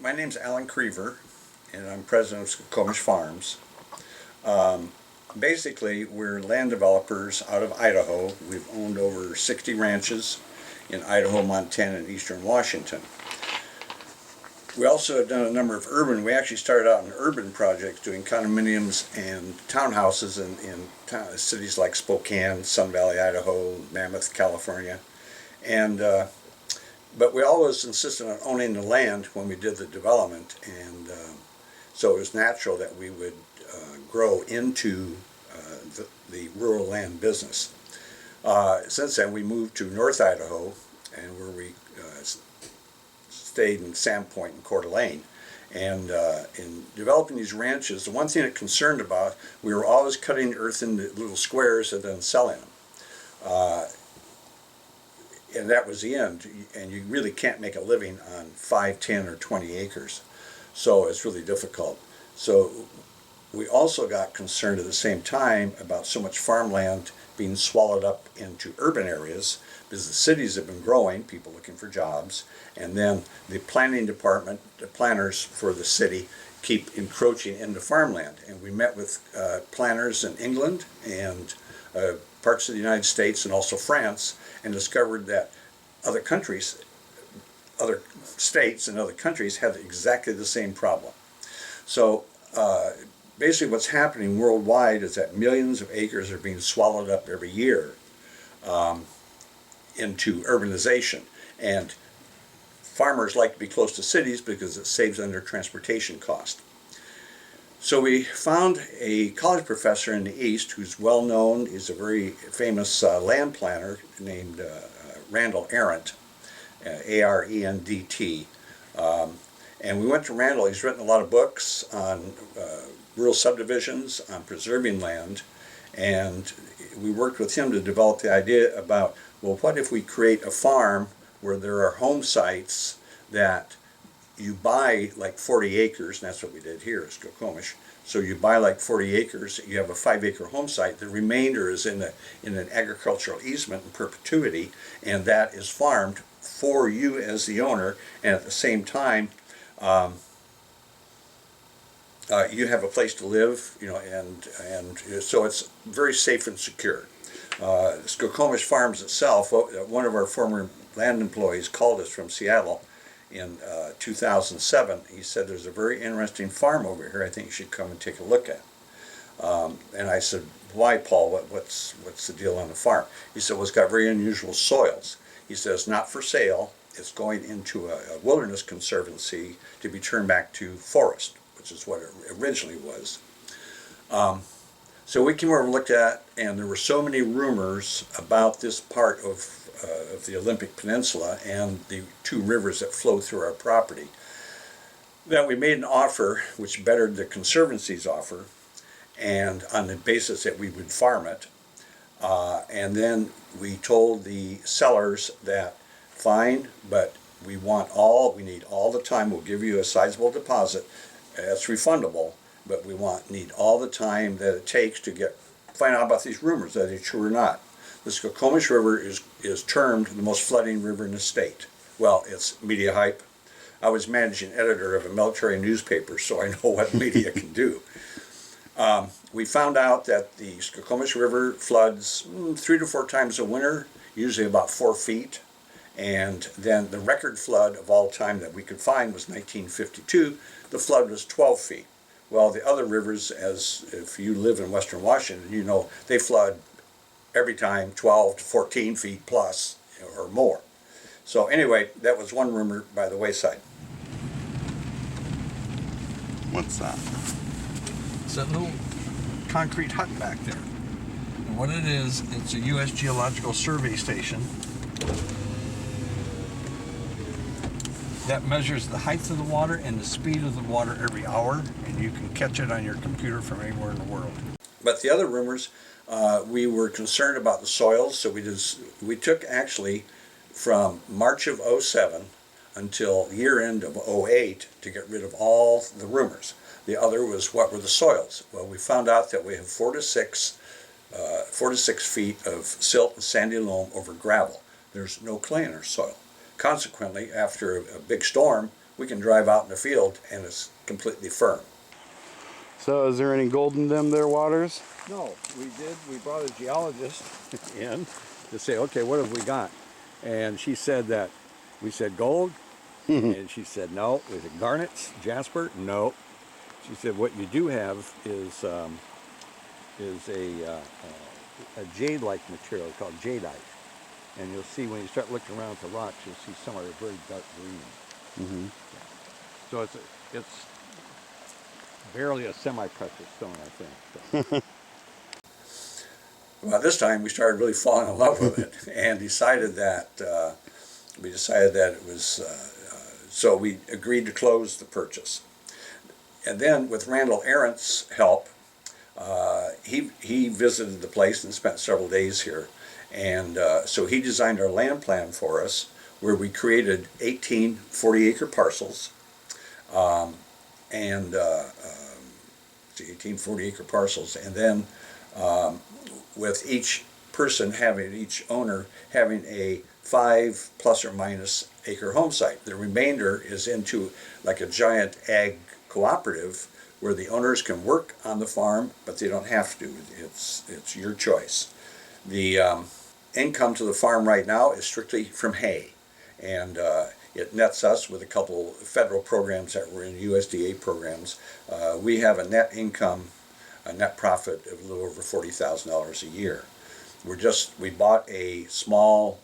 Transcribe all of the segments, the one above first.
My name's Alan Creever, and I'm president of Skokomish Farms. Basically, we're land developers out of Idaho. We've owned over 60 ranches in Idaho, Montana, and eastern Washington. We also have done a number of urban. We actually started out in urban projects doing condominiums and townhouses in cities like Spokane, Sun Valley, Idaho, Mammoth, California. And but we always insisted on owning the land when we did the development, and so it was natural that we would grow into the rural land business. Since then, we moved to North Idaho, and where we stayed in Sandpoint and Coeur d'Alene. And in developing these ranches, the one thing that concerned about, we were always cutting earth into little squares and then selling them. And that was the end, and you really can't make a living on 5, 10, or 20 acres. So it's really difficult. So we also got concerned at the same time about so much farmland being swallowed up into urban areas, because the cities have been growing, people looking for jobs, and then the planning department, the planners for the city, keep encroaching into farmland. And we met with planners in England and parts of the United States and also France, and discovered that other countries, other states and other countries had exactly the same problem. So basically what's happening worldwide is that millions of acres are being swallowed up every year into urbanization. And farmers like to be close to cities because it saves on their transportation cost. So we found a college professor in the East who's well known. He's a very famous land planner named Randall Arendt, A-R-E-N-D-T. And we went to Randall. He's written a lot of books on rural subdivisions, on preserving land, and we worked with him to develop the idea about, well, what if we create a farm where there are home sites that you buy like 40 acres, and that's what we did here at Skokomish. So you buy like 40 acres, you have a 5-acre home site, the remainder is in an agricultural easement in perpetuity, and that is farmed for you as the owner, and at the same time, you have a place to live, and so it's very safe and secure. Skokomish Farms itself, one of our former land employees called us from Seattle in 2007. He said, there's a very interesting farm over here I think you should come and take a look at. And I said, why, Paul? What's the deal on the farm? He said, well, it's got very unusual soils. He says, not for sale. It's going into a wilderness conservancy to be turned back to forest, which is what it originally was. So we came over and looked at, and there were so many rumors about this part of the Olympic Peninsula and the 2 rivers that flow through our property that we made an offer which bettered the Conservancy's offer, and on the basis that we would farm it. And then we told the sellers that, fine, but we need all the time. We'll give you a sizable deposit. It's refundable, but we need all the time that it takes to find out about these rumors, that they're true or not. The Skokomish River is termed the most flooding river in the state. Well, it's media hype. I was managing editor of a military newspaper, so I know what media can do. We found out that the Skokomish River floods 3 to 4 times a winter, usually about 4 feet. And then the record flood of all time that we could find was 1952. The flood was 12 feet. Well, the other rivers, as if you live in western Washington, you know they flood every time 12 to 14 feet plus or more. So anyway, that was one rumor by the wayside. What's that? It's that little concrete hut back there. And what it is, it's a U.S. Geological Survey station that measures the height of the water and the speed of the water every hour, and you can catch it on your computer from anywhere in the world. But the other rumors, we were concerned about the soils, so we took actually from March of '07 until year end of '08 to get rid of all the rumors. The other was, what were the soils? Well, we found out that we have 4 to 6 feet of silt and sandy loam over gravel. There's no clay in our soil. Consequently, after a big storm, we can drive out in the field and it's completely firm. So is there any gold in them there waters? No, we brought a geologist in to say, okay, what have we got? And she said that, we said gold, and she said no. We said garnets, jasper, no. She said what you do have is a jade-like material called jadeite. And you'll see when you start looking around at the rocks, you'll see some are very dark green. Yeah. So it's barely a semi-precious stone, I think. So. Well, this time we started really falling in love with it, and decided that it was. So we agreed to close the purchase, and then with Randall Arendt's help, he visited the place and spent several days here, and so he designed our land plan for us, where we created 18 40-acre parcels, and 18 40-acre parcels, and then with each owner having a 5 plus or minus acre home site. The remainder is into like a giant ag cooperative where the owners can work on the farm, but they don't have to. It's your choice. The income to the farm right now is strictly from hay, and it nets us with a couple federal programs that were in USDA programs. We have a net profit of a little over $40,000 a year. We bought a small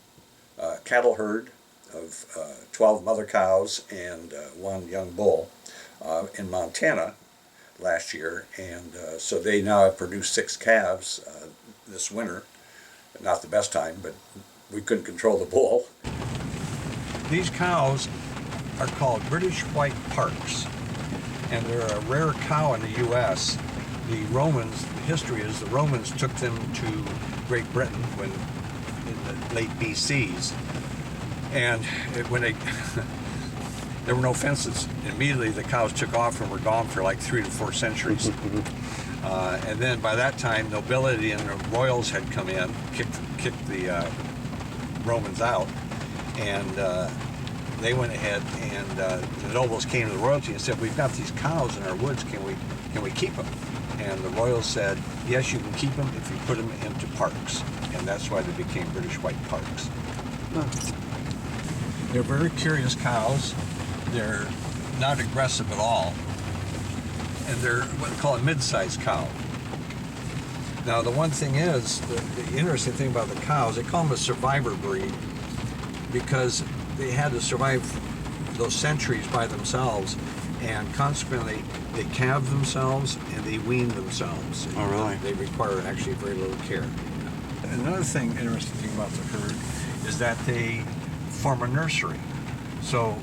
cattle herd of 12 mother cows and one young bull in Montana last year, and so they now have produced 6 calves this winter. Not the best time, but we couldn't control the bull. These cows are called British White Parks, and they're a rare cow in the U.S. The history is the Romans took them to Great Britain in the late BCs, and there were no fences. Immediately the cows took off and were gone for like 3 to 4 centuries. And then by that time, nobility and the royals had come in, kicked the Romans out, and they went ahead and the nobles came to the royalty and said, "We've got these cows in our woods. Can we keep them?" And the royals said, "Yes, you can keep them if you put them into parks," and that's why they became British White Parks. They're very curious cows. They're not aggressive at all, and they're what they call a mid-sized cow. Now, the one thing is, the interesting thing about the cows, they call them a survivor breed because they had to survive those centuries by themselves, and consequently, they calve themselves and they wean themselves. Oh, really? They require actually very little care. Another interesting thing about the herd is that they form a nursery. So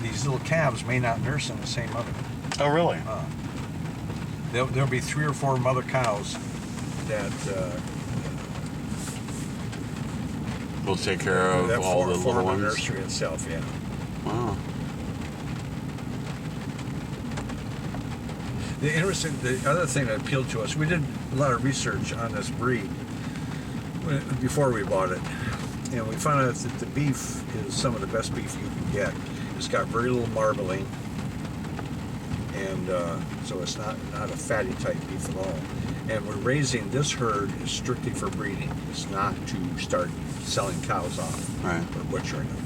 these little calves may not nurse in the same mother. Oh, really? There'll be 3 or 4 mother cows that will take care of all the little ones. The nursery itself, yeah. Wow. The other thing that appealed to us, we did a lot of research on this breed before we bought it, and we found out that the beef is some of the best beef you can get. It's got very little marbling, and so it's not a fatty type beef at all. And we're raising this herd is strictly for breeding. It's not to start selling cows off, right, or butchering them.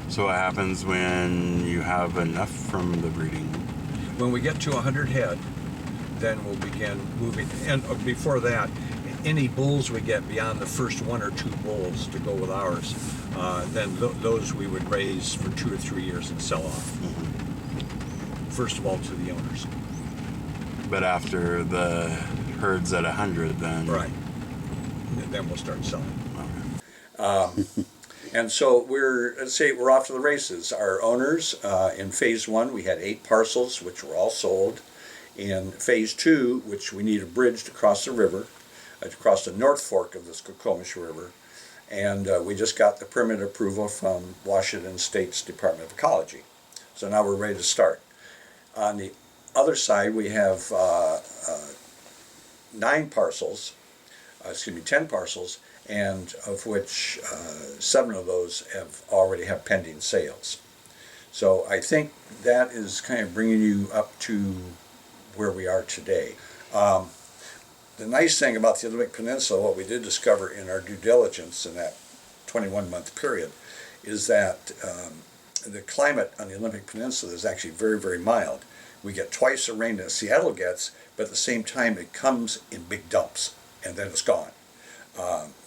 So what happens when you have enough from the breeding? When we get to 100 head, then we'll begin moving. And before that, any bulls we get beyond the first 1 or 2 bulls to go with ours, then those we would raise for 2 or 3 years and sell off. Mm-hmm. First of all, to the owners. But after the herd's at 100, then... Right. Then we'll start selling. Okay. And so let's say we're off to the races. Our owners, in phase 1, we had 8 parcels, which were all sold. In phase 2, which we need a bridge to cross the river, to cross the North Fork of the Skokomish River, and we just got the permit approval from Washington State's Department of Ecology. So now we're ready to start. On the other side, we have 10 parcels, and of which 7 of those already have pending sales. So I think that is kind of bringing you up to where we are today. The nice thing about the Olympic Peninsula, what we did discover in our due diligence in that 21-month period, is that the climate on the Olympic Peninsula is actually very, very mild. We get twice the rain that Seattle gets, but at the same time it comes in big dumps, and then it's gone.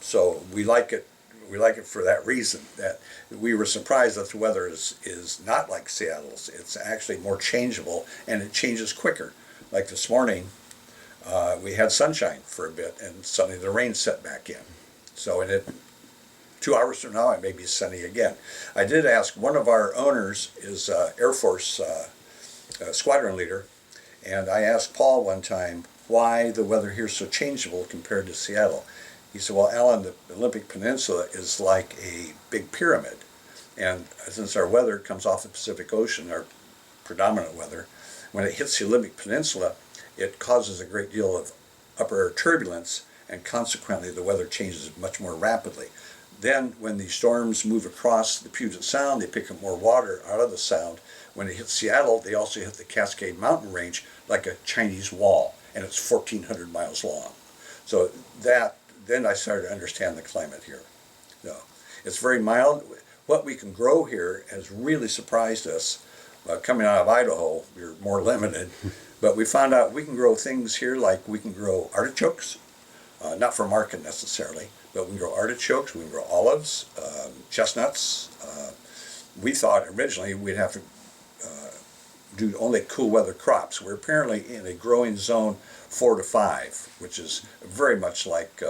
So we like it. We like it for that reason, that we were surprised that the weather is not like Seattle's. It's actually more changeable, and it changes quicker. Like this morning, we had sunshine for a bit, and suddenly the rain set back in. So in 2 hours from now, it may be sunny again. I did ask, one of our owners is Air Force squadron leader, and I asked Paul one time why the weather here is so changeable compared to Seattle. He said, well, Alan, the Olympic Peninsula is like a big pyramid, and since our weather comes off the Pacific Ocean, our predominant weather, when it hits the Olympic Peninsula, it causes a great deal of upper air turbulence, and consequently the weather changes much more rapidly. Then when these storms move across the Puget Sound, they pick up more water out of the sound. When it hits Seattle, they also hit the Cascade Mountain Range like a Chinese wall, and it's 1,400 miles long. So then I started to understand the climate here. So it's very mild. What we can grow here has really surprised us. Coming out of Idaho, we're more limited, but we found out we can grow things here, like we can grow artichokes, not for market necessarily, but we can grow artichokes, we can grow olives, chestnuts. We thought originally we'd have to do only cool weather crops. We're apparently in a growing zone 4 to 5, which is very much like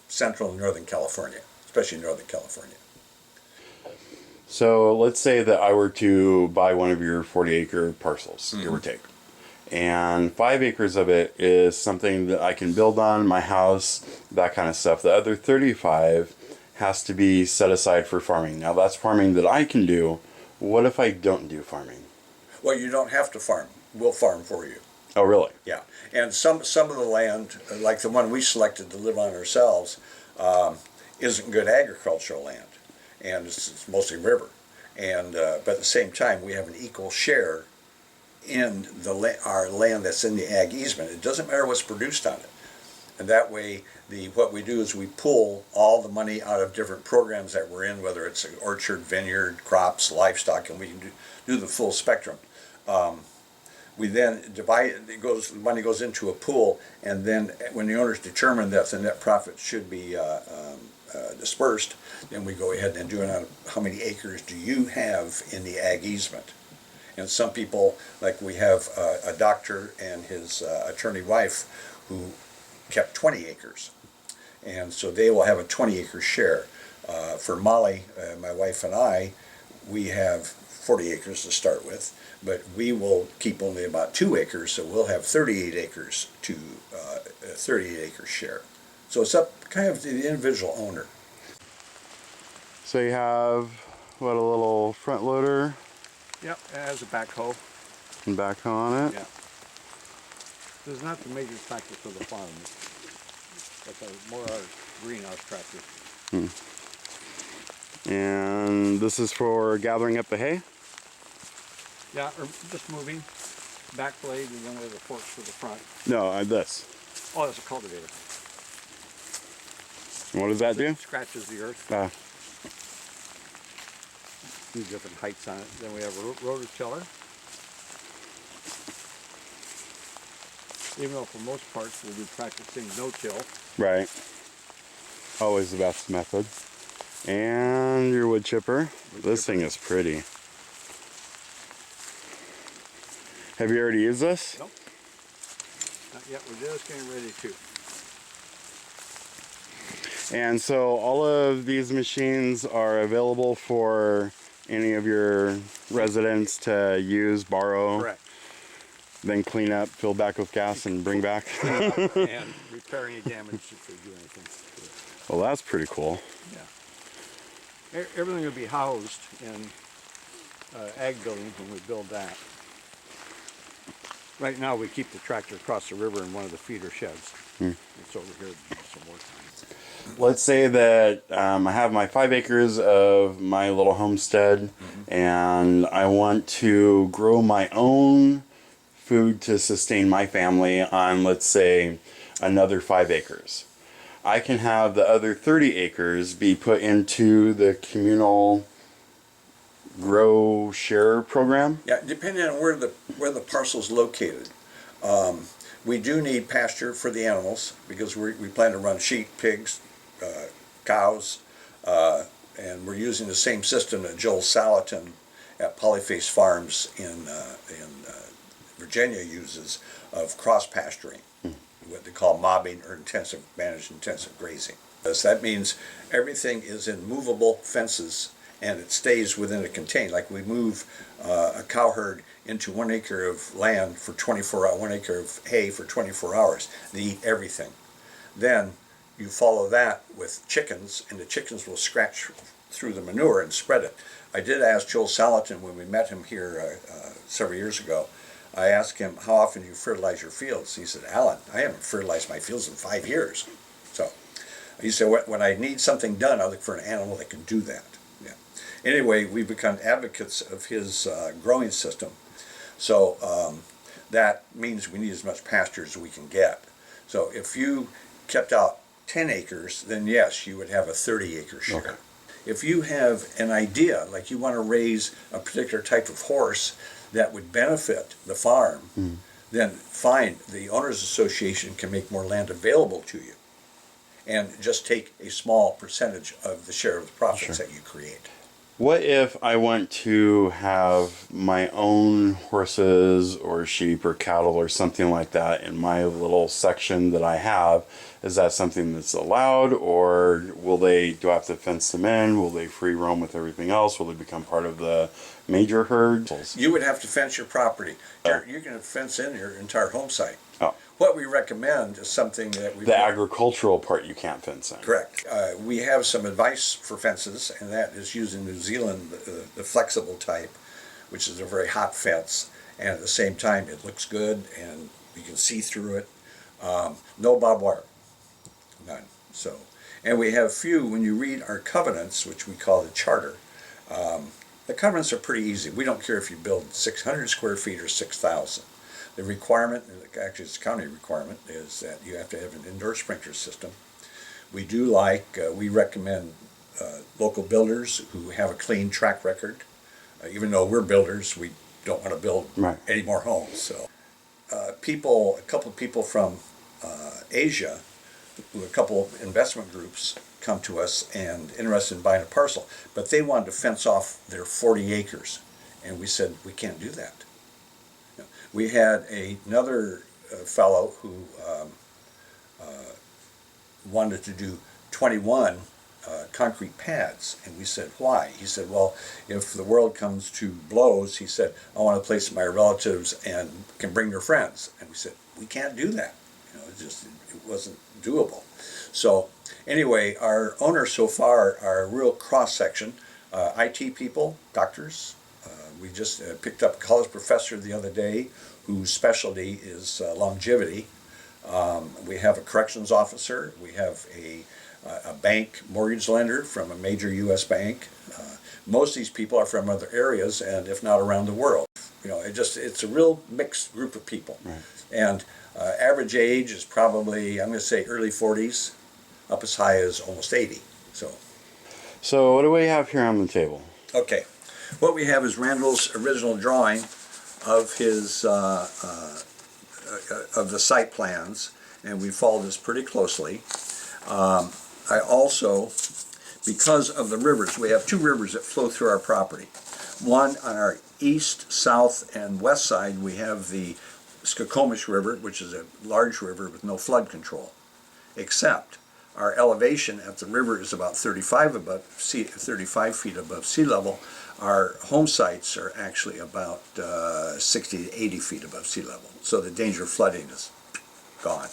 central and northern California, especially northern California. So let's say that I were to buy one of your 40-acre parcels, give or take. And 5 acres of it is something that I can build on, my house, that kind of stuff. The other 35 has to be set aside for farming. Now that's farming that I can do. What if I don't do farming? Well, you don't have to farm. We'll farm for you. Oh, really? Yeah. And some of the land, like the one we selected to live on ourselves, isn't good agricultural land. And it's mostly river. And but at the same time, we have an equal share in our land that's in the ag easement. It doesn't matter what's produced on it. And that way, what we do is we pull all the money out of different programs that we're in, whether it's an orchard, vineyard, crops, livestock, and we can do the full spectrum. We then divide, the money goes into a pool, and then when the owners determine that the net profit should be dispersed, then we go ahead and do it on how many acres do you have in the ag easement. And some people, like we have a doctor and his attorney wife who kept 20 acres. And so they will have a 20-acre share. For Molly, my wife and I, we have 40 acres to start with, but we will keep only about 2 acres, so we'll have 38 acres to a 38-acre share. So it's up kind of to the individual owner. So you have, what, a little front loader? Yep, it has a backhoe. And backhoe on it? Yeah. This is not the major tractor for the farm. That's more our greenhouse tractor. And this is for gathering up the hay? Yeah, or just moving. Back blade, and then we have the forks for the front. No, this. Oh, that's a cultivator. And what does that do? It scratches the earth. Different heights on it. Then we have a rototiller. Even though for most parts we'll be practicing no-till. Right. Always the best method. And your wood chipper. This thing is pretty. Have you already used this? Nope. Not yet. We're just getting ready to. And so all of these machines are available for any of your residents to use, borrow, Correct. then clean up, fill back with gas, and bring back. And repair any damage if they do anything to it. Well, that's pretty cool. Yeah. Everything will be housed in ag building when we build that. Right now we keep the tractor across the river in one of the feeder sheds. It's over here to do some work on it. let's say that I have my 5 acres of my little homestead, and I want to grow my own food to sustain my family on, let's say, another 5 acres. I can have the other 30 acres be put into the communal grow share program. Yeah, depending on where the parcel's located. We do need pasture for the animals because we plan to run sheep, pigs, cows, and we're using the same system that Joel Salatin at Polyface Farms in Virginia uses of cross pasturing, what they call mobbing or managed intensive grazing. So that means everything is in movable fences and it stays within a container. Like we move a cow herd into 1 acre of land for 24 hours, 1 acre of hay for 24 hours. They eat everything. Then you follow that with chickens, and the chickens will scratch through the manure and spread it. I did ask Joel Salatin when we met him here several years ago. I asked him, how often do you fertilize your fields? He said, Alan, I haven't fertilized my fields in 5 years. So he said, when I need something done, I look for an animal that can do that. Yeah. Anyway, we've become advocates of his growing system. So that means we need as much pasture as we can get. So if you kept out 10 acres, then yes, you would have a 30-acre share. Okay. If you have an idea, like you want to raise a particular type of horse that would benefit the farm, then fine, the owners association can make more land available to you and just take a small percentage of the share of the profits that you create. What if I want to have my own horses or sheep or cattle or something like that in my little section that I have? Is that something that's allowed, or do I have to fence them in? Will they free roam with everything else? Will they become part of the major herd? You would have to fence your property. You're going to fence in your entire home site. Oh. What we recommend is something that we... The agricultural part you can't fence in. Correct. We have some advice for fences, and that is using New Zealand, the flexible type, which is a very hot fence, and at the same time it looks good and you can see through it. No barbed wire. None. So, and we have few, when you read our covenants, which we call the charter, the covenants are pretty easy. We don't care if you build 600 square feet or 6,000. The requirement, actually it's a county requirement, is that you have to have an indoor sprinkler system. We we recommend local builders who have a clean track record. Even though we're builders, we don't want to build any more homes. So, a couple of people from Asia, a couple investment groups come to us and interested in buying a parcel, but they wanted to fence off their 40 acres. And we said, we can't do that. We had another fellow who wanted to do 21 concrete pads, and we said, why? He said, well, if the world comes to blows, he said, I want to place my relatives and can bring their friends. And we said, we can't do that. It wasn't doable. So anyway, our owners so far are a real cross-section. IT people, doctors. We just picked up a college professor the other day whose specialty is longevity. We have a corrections officer. We have a bank mortgage lender from a major U.S. bank. Most of these people are from other areas, and if not around the world. It's a real mixed group of people. Right. And average age is probably, I'm going to say early 40s, up as high as almost 80. So what do we have here on the table? Okay. What we have is Randall's original drawing of his of the site plans, and we followed this pretty closely. I also, because of the rivers, we have 2 rivers that flow through our property. One on our east, south, and west side, we have the Skokomish River, which is a large river with no flood control, except our elevation at the river is about 35 feet above sea level. Our home sites are actually about 60 to 80 feet above sea level, so the danger of flooding is gone.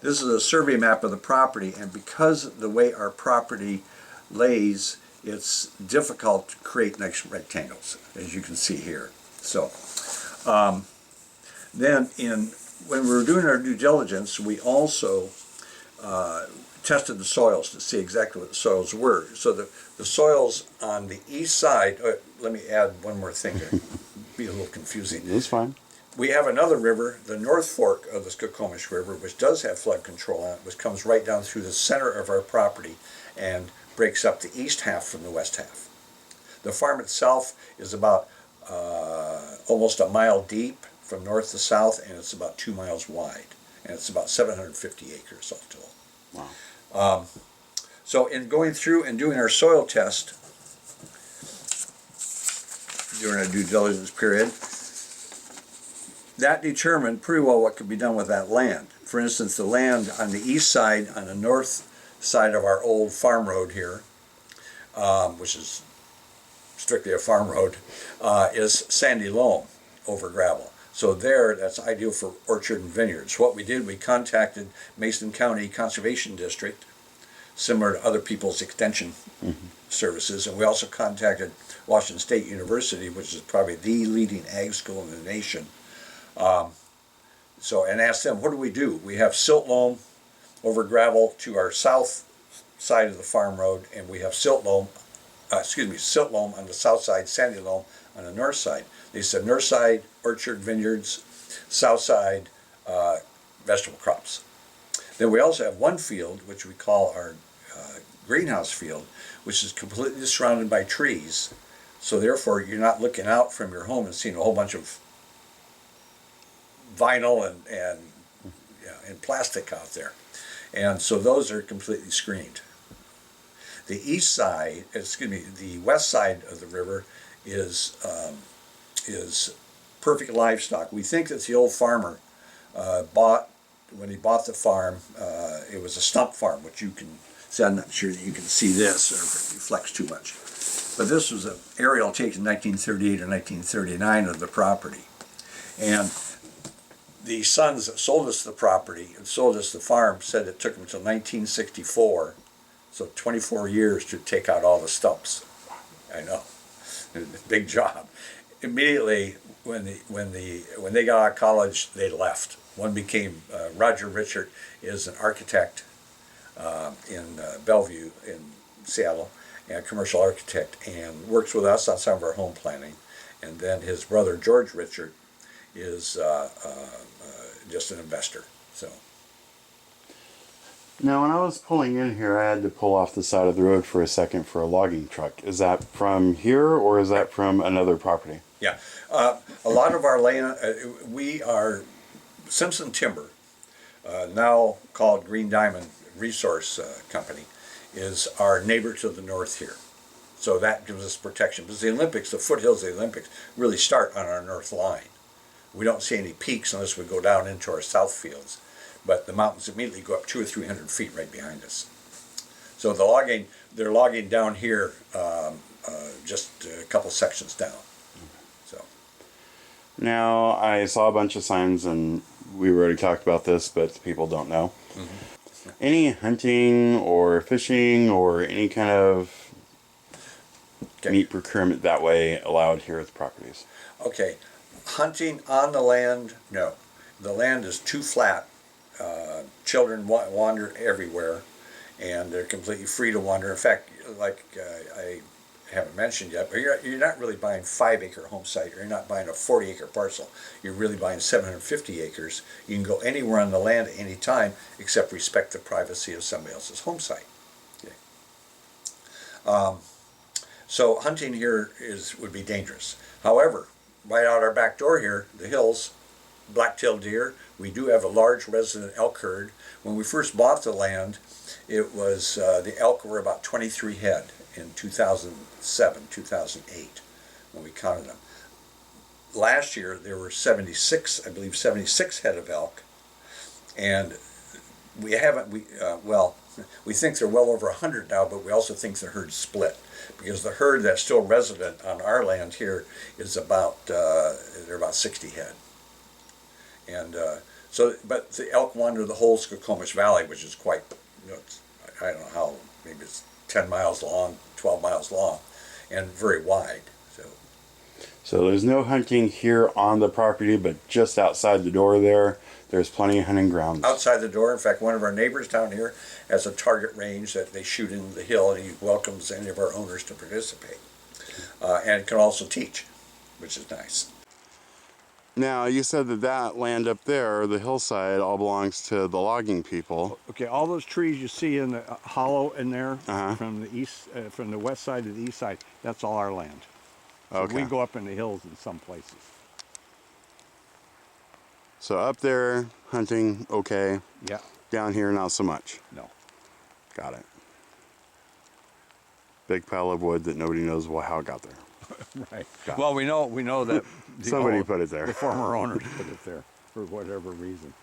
This is a survey map of the property, and because of the way our property lays, it's difficult to create nice rectangles, as you can see here. So, then when we were doing our due diligence, we also tested the soils to see exactly what the soils were. So the soils on the east side, let me add one more thing here, be a little confusing. It's fine. We have another river, the North Fork of the Skokomish River, which does have flood control on it, which comes right down through the center of our property and breaks up the east half from the west half. The farm itself is about almost a mile deep from north to south, and it's about 2 miles wide, and it's about 750 acres all total. Wow. So in going through and doing our soil test during our due diligence period, that determined pretty well what could be done with that land. For instance, the land on the east side, on the north side of our old farm road here, which is strictly a farm road, is sandy loam over gravel. So there, that's ideal for orchard and vineyards. What we did, we contacted Mason County Conservation District, similar to other people's extension services, and we also contacted Washington State University, which is probably the leading ag school in the nation. And asked them, what do we do? We have silt loam over gravel to our south side of the farm road, and we have silt loam on the south side, sandy loam on the north side. They said north side, orchard, vineyards, south side, vegetable crops. Then we also have one field, which we call our greenhouse field, which is completely surrounded by trees. So therefore, you're not looking out from your home and seeing a whole bunch of vinyl and plastic out there. And so those are completely screened. The the west side of the river is perfect livestock. We think that the old farmer when he bought the farm, it was a stump farm, which you can see. I'm not sure that you can see this, or it reflects too much. But this was an aerial taken in 1938 or 1939 of the property. And the sons that sold us the property and sold us the farm said it took them until 1964, so 24 years to take out all the stumps. I know, big job. Immediately when they got out of college, they left. One became Roger Richard, is an architect in Bellevue in Seattle, and a commercial architect, and works with us on some of our home planning. And then his brother George Richard is just an investor. So Now, when I was pulling in here, I had to pull off the side of the road for a second for a logging truck. Is that from here, or is that from another property? yeah, a lot of our land, we are Simpson Timber, now called Green Diamond Resource Company, is our neighbor to the north here. So that gives us protection, because the Olympics, the foothills of the Olympics, really start on our north line. We don't see any peaks unless we go down into our south fields, but the mountains immediately go up 200 or 300 feet right behind us. So they're logging down here, just a couple sections down. So Now, I saw a bunch of signs, and we already talked about this, but people don't know. Any hunting or fishing or any kind of meat procurement that way allowed here at the properties? Okay, hunting on the land, no. The land is too flat. Children wander everywhere, and they're completely free to wander. In fact, like I haven't mentioned yet, but you're not really buying 5-acre home site, or you're not buying a 40-acre parcel. You're really buying 750 acres. You can go anywhere on the land at any time, except respect the privacy of somebody else's home site. Okay. So hunting here would be dangerous. However, right out our back door here, the hills, black-tailed deer. We do have a large resident elk herd. When we first bought the land, it was the elk were about 23 head in 2007, 2008, when we counted them. Last year there were 76, I believe 76 head of elk, and we think they're well over 100 now, but we also think the herd's split, because the herd that's still resident on our land here is about they're about 60 head. And but the elk wander the whole Skokomish Valley, which is quite, I don't know how, maybe it's 10 miles long, 12 miles long, and very wide. So there's no hunting here on the property, but just outside the door there's plenty of hunting grounds. Outside the door, in fact, one of our neighbors down here has a target range that they shoot into the hill, and he welcomes any of our owners to participate. And can also teach, which is nice. Now, you said that land up there, the hillside, all belongs to the logging people. Okay, all those trees you see in the hollow in there, Uh-huh. from the east, from the west side to the east side, that's all our land. So Okay. we go up in the hills in some places. So up there, hunting, okay. Yeah, Down here, not so much. no. Got it. Big pile of wood that nobody knows how it got there. Right. Got Well, we know that Somebody put it there. The former owners put it there for whatever reason.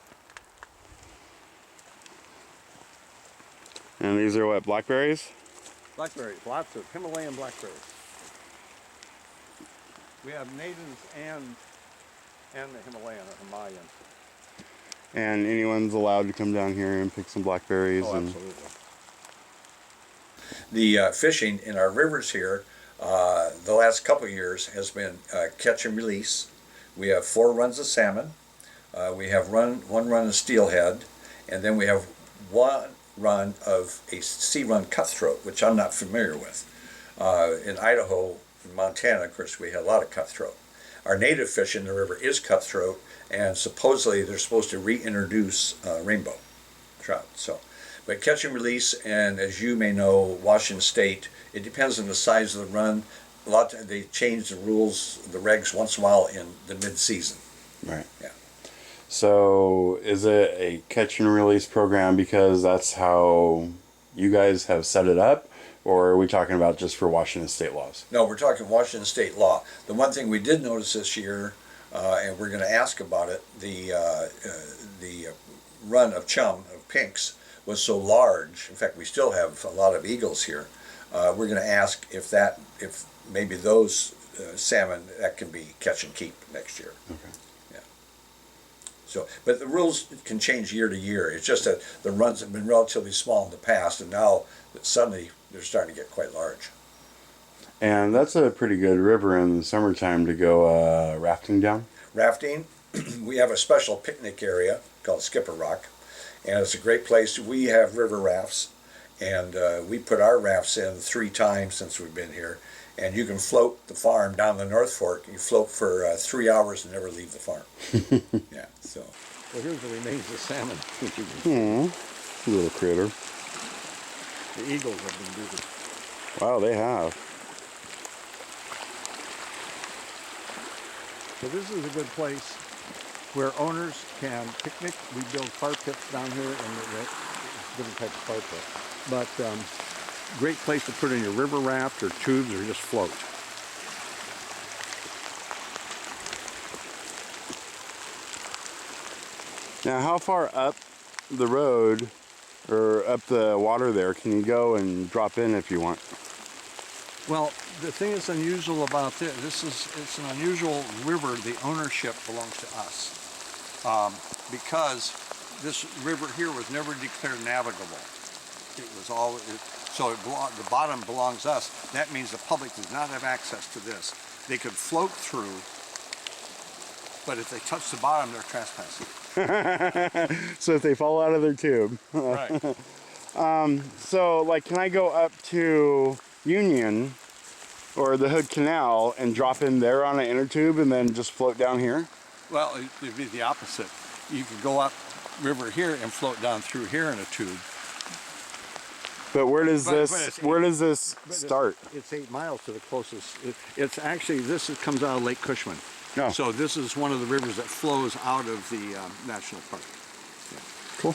And these are what, blackberries? Blackberries, lots of Himalayan blackberries. We have natives and the Himalayan. And anyone's allowed to come down here and pick some blackberries. Oh, and absolutely. The fishing in our rivers here, the last couple of years has been catch and release. We have 4 runs of salmon. We have one run of steelhead, and then we have 1 run of a sea run cutthroat, which I'm not familiar with. In Idaho and Montana, of course, we have a lot of cutthroat. Our native fish in the river is cutthroat, and supposedly they're supposed to reintroduce rainbow trout. So, but catch and release, and as you may know, Washington State, it depends on the size of the run. A lot they change the rules, the regs once in a while in the mid-season. Right. Yeah. So is it a catch and release program because that's how you guys have set it up? Or are we talking about just for Washington State laws? No, we're talking Washington State law. The one thing we did notice this year, and we're going to ask about it, the run of chum, of pinks, was so large. In fact, we still have a lot of eagles here. We're going to ask if maybe those salmon, that can be catch and keep next year. Okay. Yeah. So, but the rules can change year to year. It's just that the runs have been relatively small in the past, and now suddenly they're starting to get quite large. And that's a pretty good river in the summertime to go rafting down. Rafting, we have a special picnic area called Skipper Rock, and it's a great place. We have river rafts, and we put our rafts in 3 times since we've been here, and you can float the farm down the North Fork. You float for 3 hours and never leave the farm. Yeah, so. Well, here's the remains of salmon. Which you can see. Little critter. The eagles have been busy. Wow, they have. So this is a good place where owners can picnic. We build fire pits down here, and different types of fire pits. But great place to put in your river raft or tubes or just float. Now, how far up the road or up the water there can you go and drop in if you want? Well, the thing that's unusual about it's an unusual river. The ownership belongs to us because this river here was never declared navigable. It was all, the bottom belongs to us. That means the public does not have access to this. They could float through, but if they touch the bottom, they're trespassing. So if they fall out of their tube. Right. So, like, can I go up to Union or the Hood Canal and drop in there on an inner tube and then just float down here? Well, it'd be the opposite. You could go up river here and float down through here in a tube. But where does But this start? It's 8 miles to the closest. It's actually, comes out of Lake Cushman. No. So this is one of the rivers that flows out of the national park. Yeah. Cool.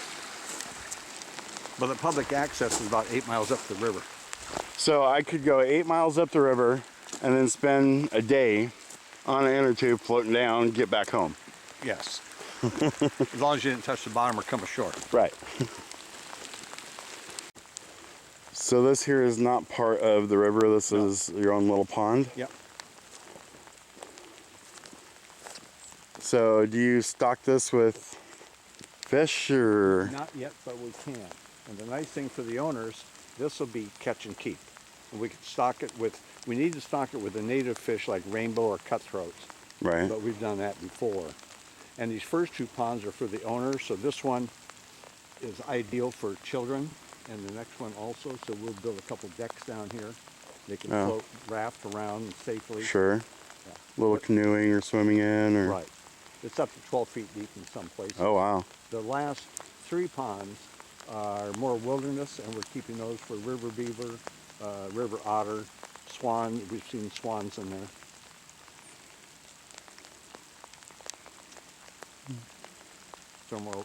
But the public access is about 8 miles up the river. So I could go 8 miles up the river and then spend a day on an inner tube floating down, get back home. Yes. As long as you didn't touch the bottom or come ashore. Right. So this here is not part of the river. This is your own little pond. Yep. So do you stock this with fish or? Not yet, but we can. And the nice thing for the owners, this will be catch and keep. And we can stock it with We need to stock it with a native fish like rainbow or cutthroats, Right. but we've done that before. And these first two ponds are for the owner, so this one is ideal for children, and the next one also, so we'll build a couple decks down here. They can Oh. float, raft around safely. Sure. Yeah. Little But- canoeing or swimming in, or Right. It's up to 12 feet deep in some places. oh wow. The last three ponds are more wilderness, and we're keeping those for river beaver, river otter, swan. We've seen swans in there. So more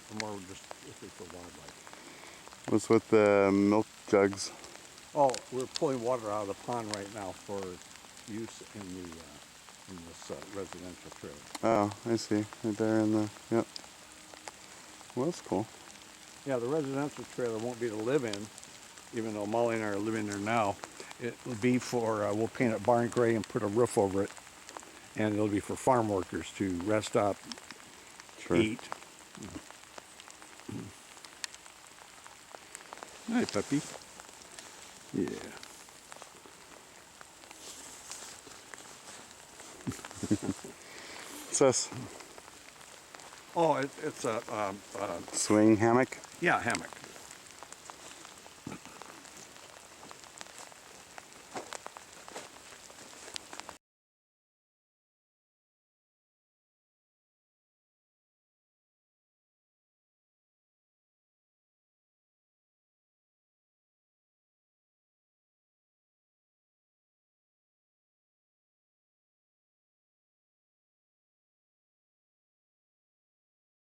just strictly for wildlife. What's with the milk jugs? Oh, we're pulling water out of the pond right now for use in this residential trailer. Oh, I see. Right there in the yep. Well, that's cool. Yeah, the residential trailer won't be to live in, even though Molly and I are living there now. It will be for, we'll paint it barn gray and put a roof over it. And it'll be for farm workers to rest up, Sure. eat. Hi, puppy. Yeah. What's this? Oh, it's a, Swing hammock? yeah, hammock.